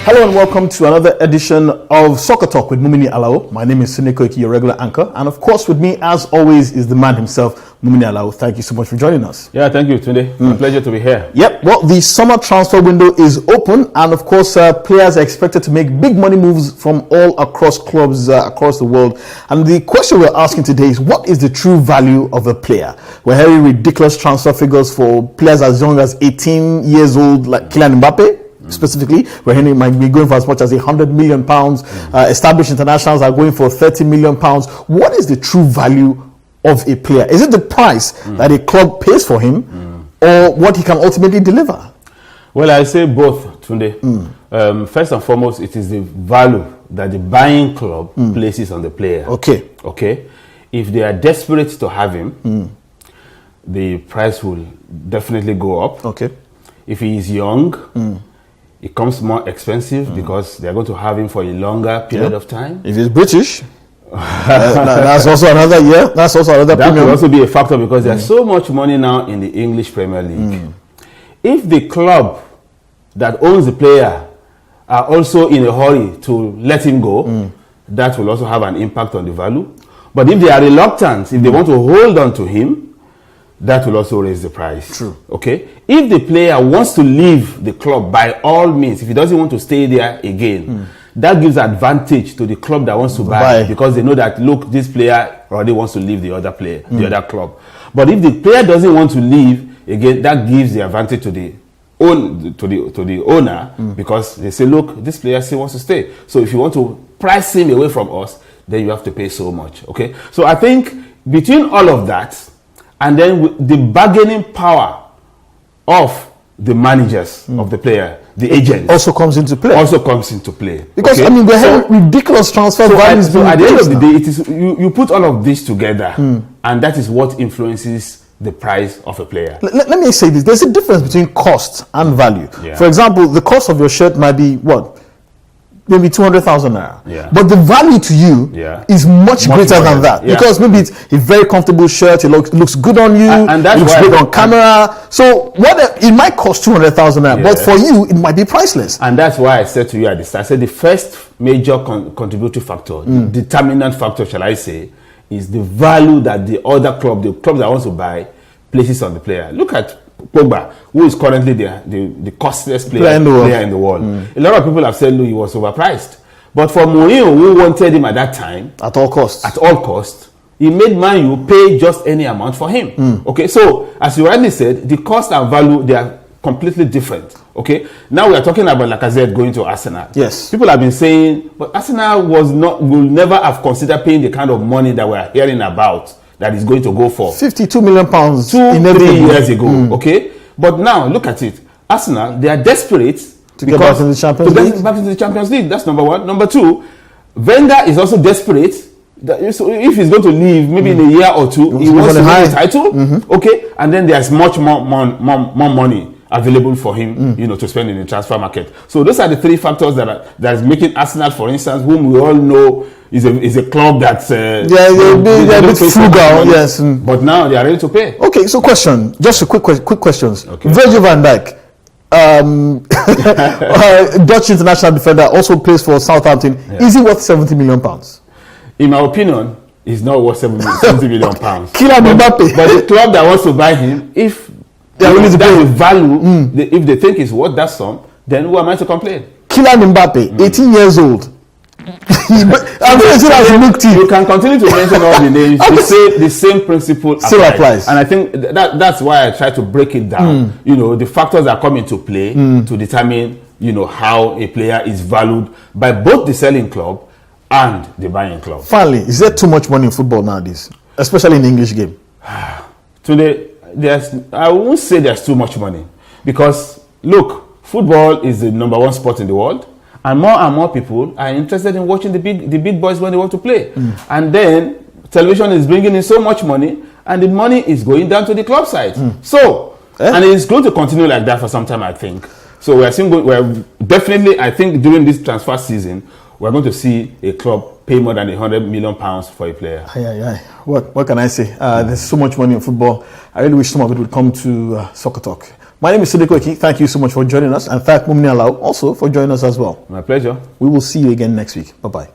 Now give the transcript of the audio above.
Hello and welcome to another edition of Soccer Talk with Mumini Alao. My name is Suniko Iki, your regular anchor. And of course with me, as always, is the man himself, Mumini Alao. Thank you so much for joining us. Yeah, thank you, Tunde. A pleasure to be here. Yep, well, the summer transfer window is open. And of course, players are expected to make big money moves from all across clubs across the world. And the question we're asking today is, what is the true value of a player? We're hearing ridiculous transfer figures for players as young as 18 years old, like Kylian Mbappe. Specifically, we're hearing it might be going for as much as £100 million. Established internationals are going for £30 million. What is the true value of a player? Is it the price that a club pays for him, or what he can ultimately deliver? Well, I say both, Tunde. First and foremost, it is the value that the buying club places on the player. Okay. If they are desperate to have him, the price will definitely go up. Okay. If he is young, it comes more expensive because they're going to have him for a longer period of time. If he's British, that's also another year. That's also another that premium. Could also be a factor because there's so much money now in the English Premier League. If the club that owns the player are also in a hurry to let him go, that will also have an impact on the value. But if they are reluctant, if they want to hold on to him, that will also raise the price. True. Okay. If the player wants to leave the club, by all means, if he doesn't want to stay there again, that gives advantage to the club that wants to buy, because they know that, look, this player already wants to leave the other player, the other club. But if the player doesn't want to leave again, that gives the advantage to the owner, because they say, look, this player still wants to stay. So if you want to price him away from us, then you have to pay so much. Okay. So I think between all of that, and then the bargaining power of the managers of the player, the agents, also comes into play. Because I mean, we're having ridiculous transfer values. So at the end of the day, it is you put all of this together, and that is what influences the price of a player. Let me say this: there's a difference between cost and value. Yeah. For example, the cost of your shirt might be what? Maybe 200,000 naira. Yeah. But the value to you is much greater than that. Yeah. Because maybe it's a very comfortable shirt, it looks good on you, and that's it looks great on camera. So it might cost 200,000 naira, but for you, it might be priceless. And that's why I said to you at the start, I said the first major contributory factor, determinant factor, shall I say, is the value that the other club, the club that wants to buy, places on the player. Look at Pogba, who is currently the costliest player in the world. A lot of people have said, look, he was overpriced. But for Mourinho, who wanted him at that time, at all costs, he made Man U pay just any amount for him. Okay, so as you rightly said, the cost and value, they are completely different. Okay, now we are talking about Lacazette going to Arsenal. Yes, people have been saying, but Arsenal will never have considered paying the kind of money that we are hearing about, that is going to go for £52 million 2-3 years ago. Okay, but now look at it. Arsenal, they are desperate to get back into the Champions League. That's number one. Number two, Wenger is also desperate. So if he's going to leave, maybe in a year or two, he wants to win the title. Okay, and then there's much more money available for him, to spend in the transfer market. So those are the three factors that is making Arsenal, for instance, whom we all know is a club that's they're a bit frugal, yes. But now they are ready to pay. Okay, so just a quick questions. Okay. Virgil van Dijk, Dutch international defender, also plays for Southampton. Is he worth £70 million? In my opinion, he's not worth £70 million. Kylian Mbappe, but the club that wants to buy him, if they are willing to pay the value, if they think it's worth that sum, then who am I to complain? Kylian Mbappe, 18 years old. You can continue to mention all the names. The same principle still applies. And I think that's why I try to break it down. The factors that come into play to determine, how a player is valued by both the selling club and the buying club. Finally, is there too much money in football nowadays, especially in the English game? Today, I won't say there's too much money, because look, football is the number one sport in the world. And more people are interested in watching the big boys when they want to play. And then television is bringing in so much money, and the money is going down to the club side. So, and it's going to continue like that for some time, I think. So we're definitely, I think during this transfer season, we're going to see a club pay more than £100 million for a player. What can I say? There's so much money in football. I really wish some of it would come to Soccer Talk. My name is Sidiko Eki. Thank you so much for joining us. And thank Mumini Alao also for joining us as well. My pleasure. We will see you again next week. Bye-bye.